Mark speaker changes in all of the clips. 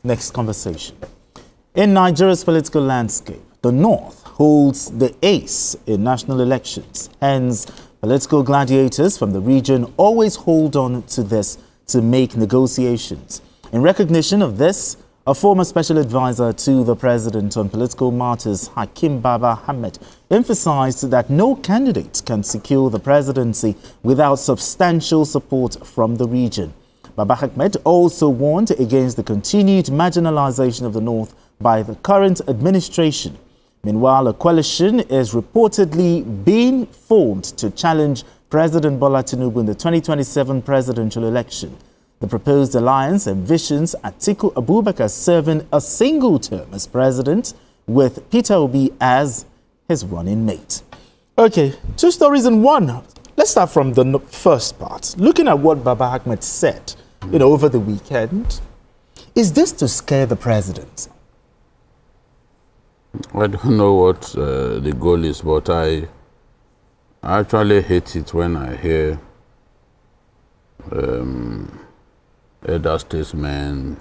Speaker 1: Next conversation. In Nigeria's political landscape, the North holds the ace in national elections. Hence, political gladiators from the region always hold on to this to make negotiations. In recognition of this, a former special advisor to the president on political matters, Hakeem Baba-Ahmed, emphasized that no candidate can secure the presidency without substantial support from the region. Baba-Ahmed also warned against the continued marginalization of the North by the current administration. Meanwhile, a coalition is reportedly being formed to challenge President Bola Tinubu in the 2027 presidential election. The proposed alliance envisions Atiku Abubakar serving a single term as president, with Peter Obi as his running mate. Okay, two stories in one. Let's start from the first part. Looking at what Baba-Ahmed said, over the weekend, is this to scare the president?
Speaker 2: I don't know what the goal is, but I actually hate it when I hear elder statesmen,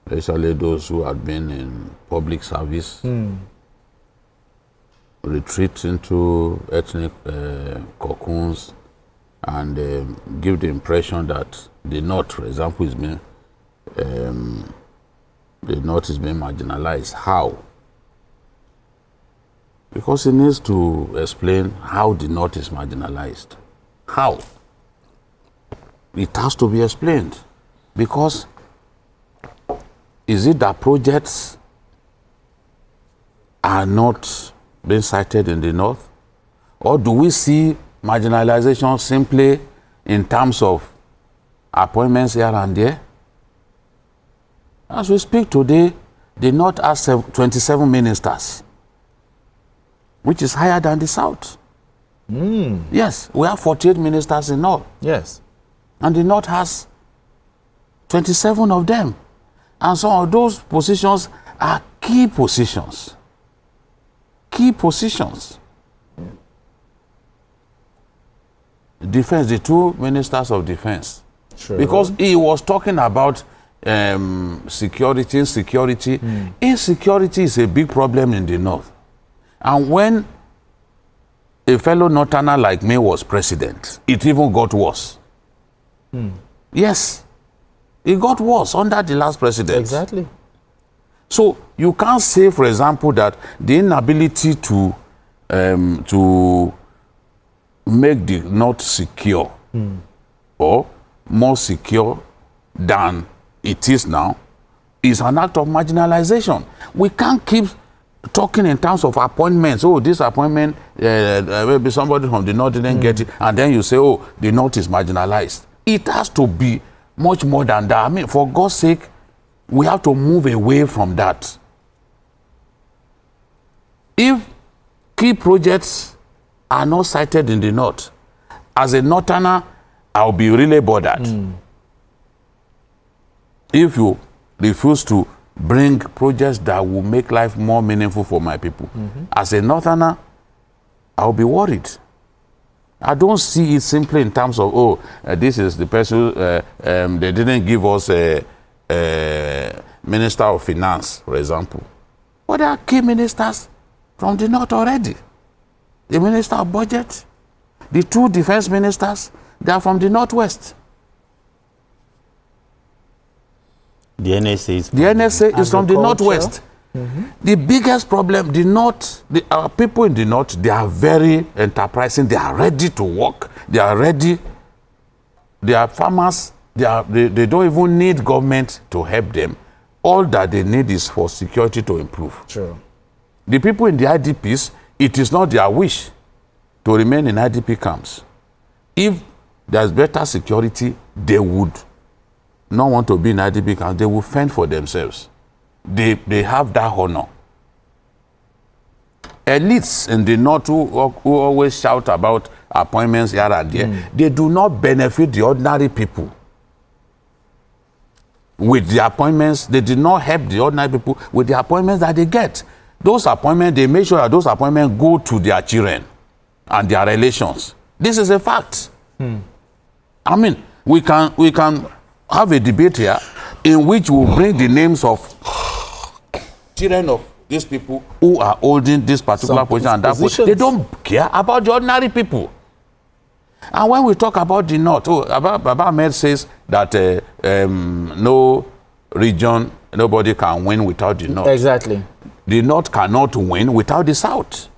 Speaker 2: especially those who have been in public service, retreat into ethnic cocoons and give the impression that the North, for example, is being marginalized. How? Because he needs to explain how the North is marginalized. How? It has to be explained. Because is it that projects are not being cited in the North? Or do we see marginalization simply in terms of appointments here and there? As we speak today, the North has 27 ministers, which is higher than the South. Yes, we have 48 ministers in North.
Speaker 1: Yes.
Speaker 2: And the North has 27 of them. And some of those positions are key positions. Key positions. Defense, the two ministers of defense. True. Because he was talking about security. Insecurity is a big problem in the North. And when a fellow Northerner like me was president, it even got worse. Yes, it got worse under the last president.
Speaker 1: Exactly.
Speaker 2: So you can't say, for example, that the inability to make the North secure or more secure than it is now is an act of marginalization. We can't keep talking in terms of appointments. Oh, this appointment, maybe somebody from the North didn't get it, and then you say, oh, the North is marginalized. It has to be much more than that. I mean, for God's sake, we have to move away from that. If key projects are not cited in the North, as a Northerner, I'll be really bothered. If you refuse to bring projects that will make life more meaningful for my people, as a Northerner, I'll be worried. I don't see it simply in terms of, oh, this is the person, they didn't give us a Minister of Finance, for example. But there are key ministers from the North already. The Minister of Budget, the two defense ministers, they are from the Northwest.
Speaker 3: The NSA
Speaker 2: is from the Northwest. The biggest problem, the North, our people in the North, they are very enterprising. They are ready to work. They are ready. They are farmers. They don't even need government to help them. All that they need is for security to improve.
Speaker 1: True.
Speaker 2: The people in the IDPs, it is not their wish to remain in IDP camps. If there's better security, they would not want to be in IDP camps. They will fend for themselves. They have that honor. Elites in the North who always shout about appointments here and there, they do not benefit the ordinary people. With the appointments, they did not help the ordinary people with the appointments that they get. Those appointments, they make sure that those appointments go to their children and their relations. This is a fact. I mean, we can have a debate here, in which we will bring the names of children of these people who are holding this particular position and that position. They don't care about the ordinary people. And when we talk about the North, Baba-Ahmed says that no region, nobody can win without the North.
Speaker 1: Exactly.
Speaker 2: The North cannot win without the South.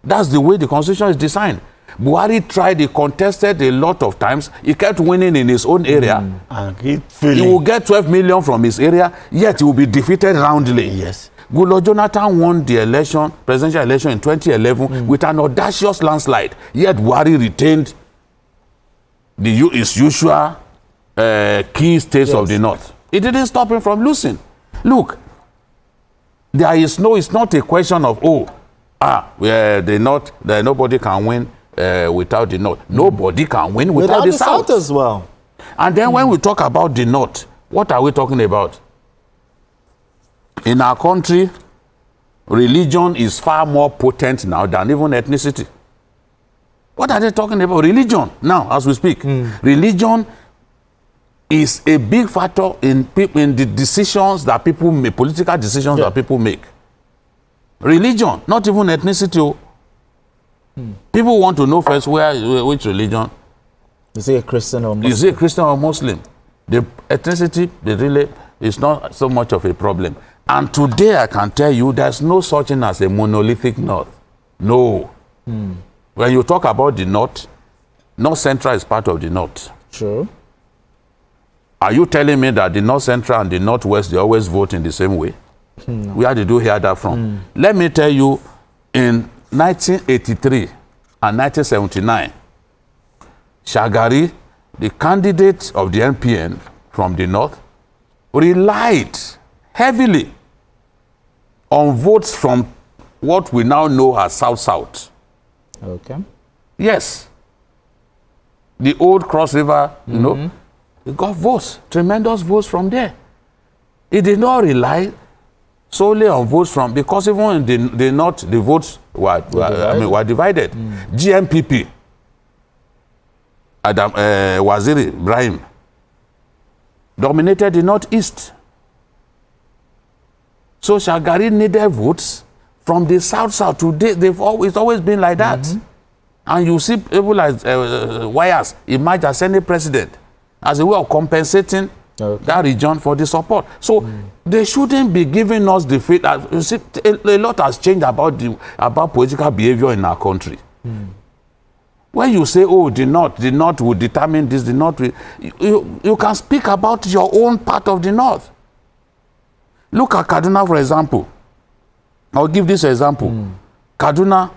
Speaker 2: That's the way the Constitution is designed. Buhari tried, he contested a lot of times. He kept winning in his own area.
Speaker 3: And
Speaker 2: he will get 12 million from his area, yet he will be defeated roundly.
Speaker 3: Yes.
Speaker 2: Goodluck Jonathan won the election, presidential election in 2011 with an audacious landslide. Yet Buhari retained his usual key states of the North. It didn't stop him from losing. Look, it's not a question of, the North, nobody can win without the North. Nobody can win without the South
Speaker 1: as well.
Speaker 2: And then when we talk about the North, what are we talking about? In our country, religion is far more potent now than even ethnicity. What are they talking about? Religion, now, as we speak. Religion is a big factor in the decisions that people make, political decisions that people make. Religion, not even ethnicity. People want to know first which religion.
Speaker 1: Is he a Christian or Muslim?
Speaker 2: Is he a Christian or Muslim? The ethnicity, is not so much of a problem. And today I can tell you there's no such thing as a monolithic North. No. When you talk about the North, North Central is part of the North.
Speaker 1: True.
Speaker 2: Are you telling me that the North Central and the Northwest, they always vote in the same way? No. Where did you hear that from? Let me tell you, in 1983 and 1979, Shagari, the candidate of the NPN from the North, relied heavily on votes from what we now know as South-South.
Speaker 1: Okay.
Speaker 2: Yes. The old Cross River, you know, he got votes, tremendous votes from there. He did not rely solely on votes from, because even in the North, the votes were divided. GMPP, Waziri Ibrahim, dominated the Northeast. So Shagari needed votes from the South-South. Today, it's always been like that. And you see people like Wires emerge as any president as a way of compensating that region for the support. So they shouldn't be giving us the faith. You see, a lot has changed about political behavior in our country. When you say, oh, the North will determine this, the North will, you can speak about your own part of the North. Look at Kaduna, for example. I'll give this example. Kaduna,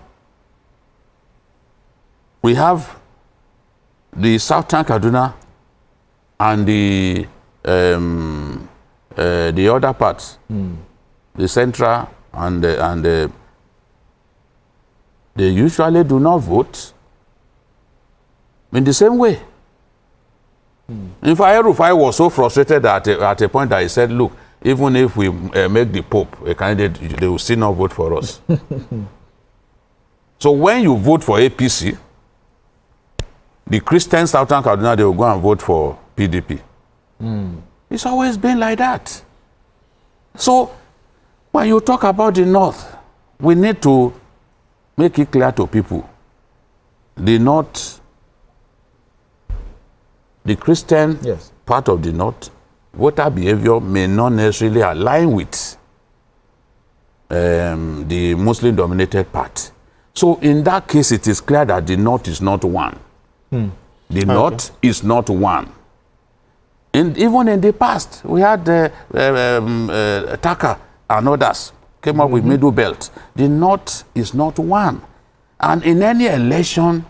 Speaker 2: we have the Southern Kaduna and the other parts, the Central and they usually do not vote in the same way. In fact, Rufai was so frustrated at a point that he said, look, even if we make the Pope a candidate, they will still not vote for us. So when you vote for APC, the Christian Southern Kaduna, they will go and vote for PDP. It's always been like that. So when you talk about the North, we need to make it clear to people. The North, the Christian part of the North, voter behavior may not necessarily align with the Muslim-dominated part. So in that case, it is clear that the North is not one. The North is not one. And even in the past, we had Taka and others came up with Middle Belt. The North is not one. And in any election,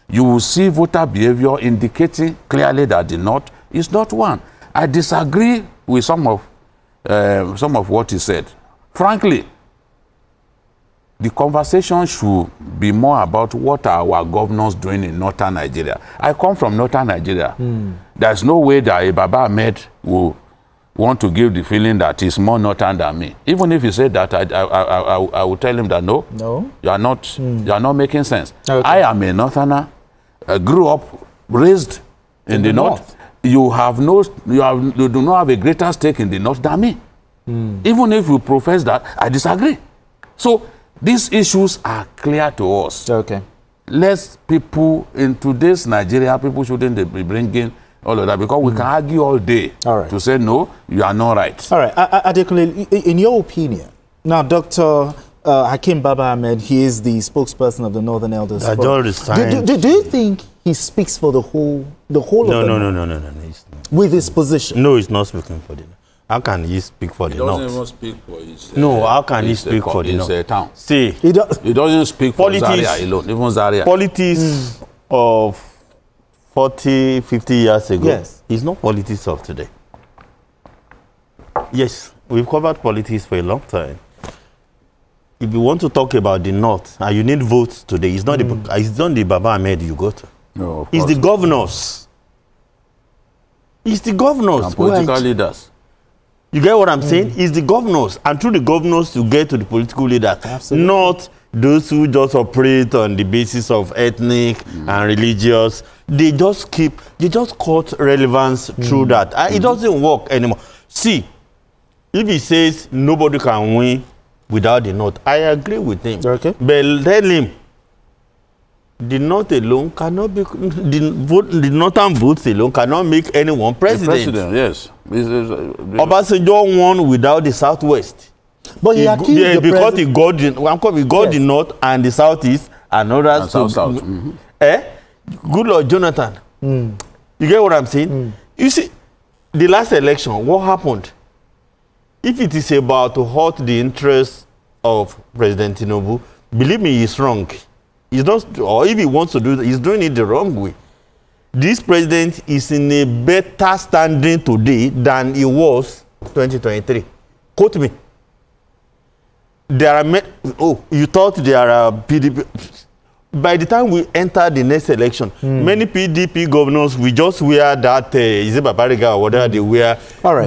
Speaker 2: you will see voter behavior indicating clearly that the North is not one. I disagree with some of what he said. Frankly, the conversation should be more about what are our governors doing in northern Nigeria. I come from northern Nigeria. There's no way that a Baba-Ahmed will want to give the feeling that he's more northern than me. Even if he said that, I will tell him that no, you are not making sense. I am a northerner. I grew up, raised in the north. you do not have a greater stake in the North than me. Even if you profess that, I disagree. So these issues are clear to us.
Speaker 1: Okay.
Speaker 2: Less people in today's Nigeria, people shouldn't be bringing all of that, because we can argue all day to say, no, you are not right.
Speaker 1: All right. Adekunle, in your opinion, now Dr. Hakeem Baba-Ahmed, he is the spokesperson of the Northern Elders. Do you think he speaks for the whole of them?
Speaker 3: No.
Speaker 1: With his position?
Speaker 3: No, he's not speaking for them. How can he speak for the North?
Speaker 2: He doesn't even speak for his...
Speaker 3: No, how can he speak for the North?
Speaker 2: It's a town.
Speaker 3: See,
Speaker 1: He
Speaker 2: doesn't speak for Zaria alone, even Zaria.
Speaker 3: Politics of 40, 50 years ago,
Speaker 1: yes,
Speaker 3: is not politics of today. Yes, we've covered politics for a long time. If you want to talk about the North, and you need votes today, it's not the Baba-Ahmed you go to.
Speaker 2: No,
Speaker 3: it's the governors. It's the governors.
Speaker 2: And political leaders.
Speaker 3: You get what I'm saying? It's the governors. And through the governors, you get to the political leaders.
Speaker 1: Absolutely.
Speaker 3: Not those who just operate on the basis of ethnic and religious. They just cut relevance through that. And it doesn't work anymore. See, if he says nobody can win without the North, I agree with him.
Speaker 1: Okay.
Speaker 3: But tell him, the North alone cannot be, the Northern votes alone cannot make anyone president.
Speaker 2: Yes.
Speaker 3: Obasanjo won without the Southwest.
Speaker 1: But he accused
Speaker 3: because he got the North and the Southeast and others.
Speaker 2: And South.
Speaker 3: Good Lord Jonathan. You get what I'm saying? You see, the last election, what happened? If it is about to hurt the interests of President Tinubu, believe me, he's wrong. He's not, or if he wants to do that, he's doing it the wrong way. This president is in a better standing today than he was 2023. Quote me. There are you thought there are PDP. By the time we enter the next election, many PDP governors will just wear that is it Babariga or whatever they wear.
Speaker 1: All right.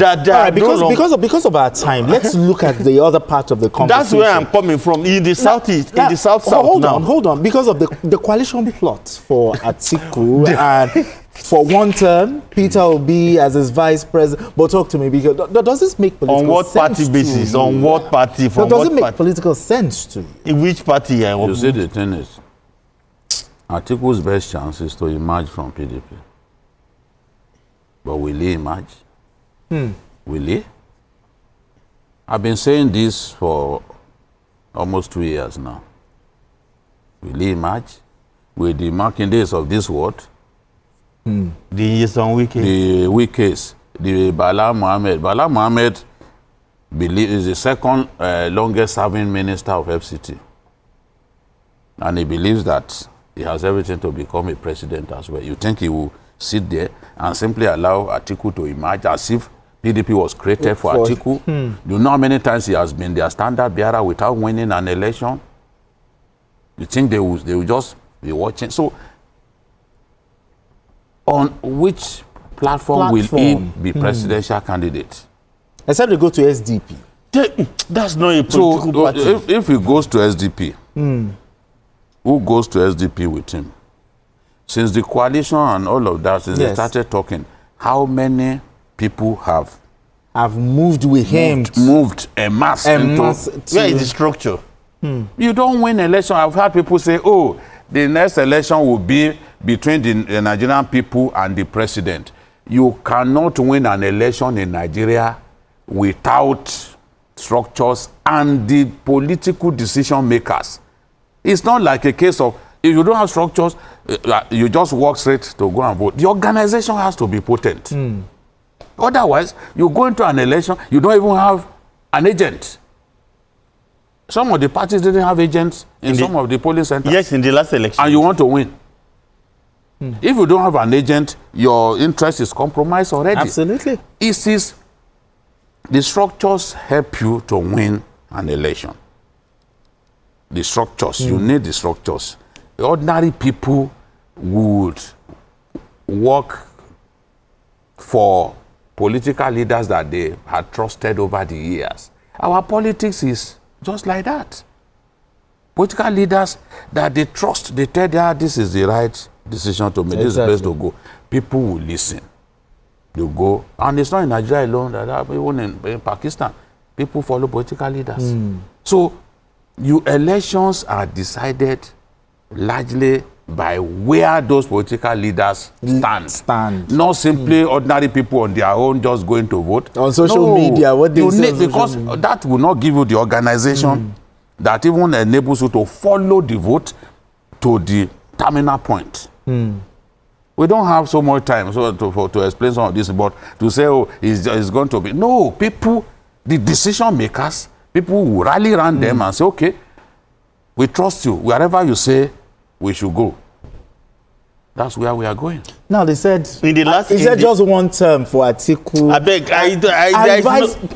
Speaker 1: Because of our time, let's look at the other part of the conversation.
Speaker 3: That's where I'm coming from. In the southeast, in the south.
Speaker 1: Hold on. Because of the coalition plot for Atiku and for one term, Peter Obi as his vice president. But talk to me, because does this make political sense?
Speaker 3: On what party basis? On what party? From
Speaker 1: does it make political sense to you?
Speaker 3: In which party?
Speaker 2: You see, the thing is, Atiku's best chance is to emerge from PDP. But will he emerge? Will he? I've been saying this for almost 2 years now. Will he emerge? With the marking days of this world?
Speaker 3: The
Speaker 2: weak case. The Bal Muhammad. Bal Muhammad is the second longest serving minister of FCT. And he believes that he has everything to become a president as well. You think he will sit there and simply allow Atiku to emerge as if PDP was created for Atiku? You know how many times he has been their standard bearer without winning an election? You think they will just be watching? So, on which platform will he be presidential candidate?
Speaker 1: Except they go to SDP.
Speaker 3: That's not a political party.
Speaker 2: If he goes to SDP, who goes to SDP with him? Since the coalition and all of that, since they started talking, how many people have
Speaker 1: moved with him?
Speaker 2: Moved en masse.
Speaker 3: Where is the structure?
Speaker 2: You don't win election. I've heard people say, oh, the next election will be between the Nigerian people and the president. You cannot win an election in Nigeria without structures and the political decision makers. It's not like a case of, if you don't have structures, you just walk straight to go and vote. The organization has to be potent. Otherwise, you go into an election, you don't even have an agent. Some of the parties didn't have agents in some of the polling centers.
Speaker 3: Yes, in the last election.
Speaker 2: And you want to win. If you don't have an agent, your interest is compromised already.
Speaker 1: Absolutely.
Speaker 2: The structures help you to win an election. The structures, you need the structures. Ordinary people would work for political leaders that they had trusted over the years. Our politics is just like that. Political leaders that they trust, they tell them, this is the right decision to make, this is the place to go. People will listen. You go, and it's not in Nigeria alone, even in Pakistan, people follow political leaders. So, elections are decided largely by where those political leaders stand. Not simply ordinary people on their own just going to vote.
Speaker 1: On social media, what they say.
Speaker 2: Because that will not give you the organization that even enables you to follow the vote to the terminal point. We don't have so much time to explain some of this, but to say, oh, it's going to be. No, people, the decision makers, people who rally around them and say, okay, we trust you. Wherever you say we should go, that's where we are going.
Speaker 1: Now, they said,
Speaker 3: in the last,
Speaker 1: is that just one term for Atiku?
Speaker 3: I beg,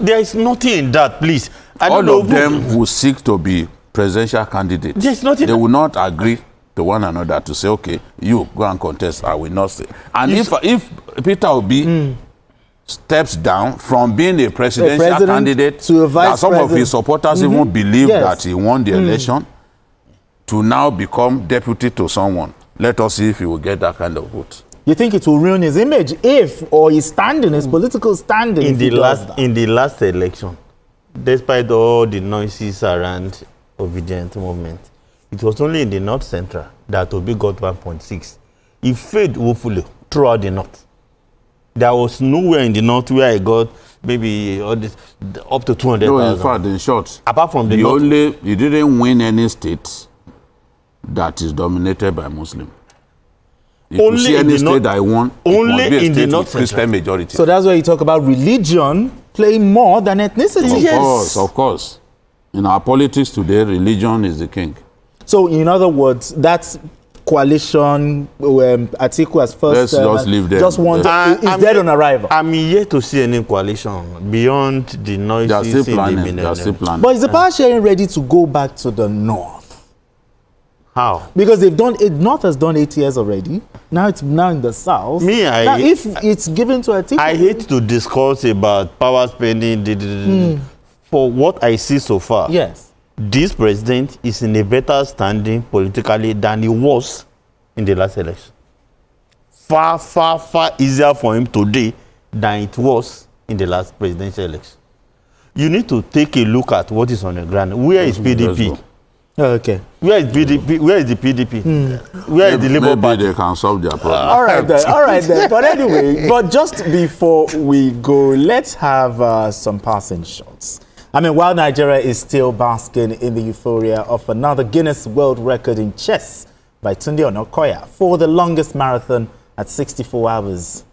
Speaker 3: there is nothing in that, please.
Speaker 2: All of them will seek to be presidential candidates.
Speaker 3: There's nothing.
Speaker 2: They will not agree to one another to say, okay, you go and contest, I will not say. And if Peter Obi steps down from being a presidential candidate,
Speaker 1: to a vice
Speaker 2: some of his supporters even believe that he won the election, to now become deputy to someone. Let us see if he will get that kind of vote.
Speaker 1: You think it will ruin his image or his standing, his political standing?
Speaker 3: In the last election, despite all the noises around obedient movement, it was only in the North Central that Obi got 1.6. He failed woefully throughout the North. There was nowhere in the North where I got maybe up to 200,000.
Speaker 2: No, in fact, in short,
Speaker 3: apart from the North,
Speaker 2: you didn't win any state that is dominated by Muslim. If
Speaker 3: only
Speaker 2: you see any state that won,
Speaker 3: only in the North
Speaker 2: Christian majority.
Speaker 1: So that's why you talk about religion playing more than ethnicity.
Speaker 2: Of course. In our politics today, religion is the king.
Speaker 1: So, in other words, that coalition, Atiku as first,
Speaker 2: let's just leave them.
Speaker 1: Just one is dead on arrival.
Speaker 3: I'm yet to see any coalition beyond the noises in the
Speaker 1: But is the power sharing ready to go back to the North?
Speaker 3: How?
Speaker 1: Because they've done it. North has done 8 years already. Now it's now in the South. Now, if it's given to Atiku,
Speaker 3: I hate to discuss about power spending. For what I see so far,
Speaker 1: yes,
Speaker 3: this president is in a better standing politically than he was in the last election. Far, far, far easier for him today than it was in the last presidential election. You need to take a look at what is on the ground. Where is PDP?
Speaker 1: Okay.
Speaker 3: Where is PDP? Where is the PDP? Where is the Labour Party?
Speaker 2: Maybe they can solve their problem.
Speaker 1: All right then. All right then. But anyway, but just before we go, let's have some passing shots. I mean, while Nigeria is still basking in the euphoria of another Guinness World Record in chess by Tunde Onakoya for the longest marathon at 64 hours.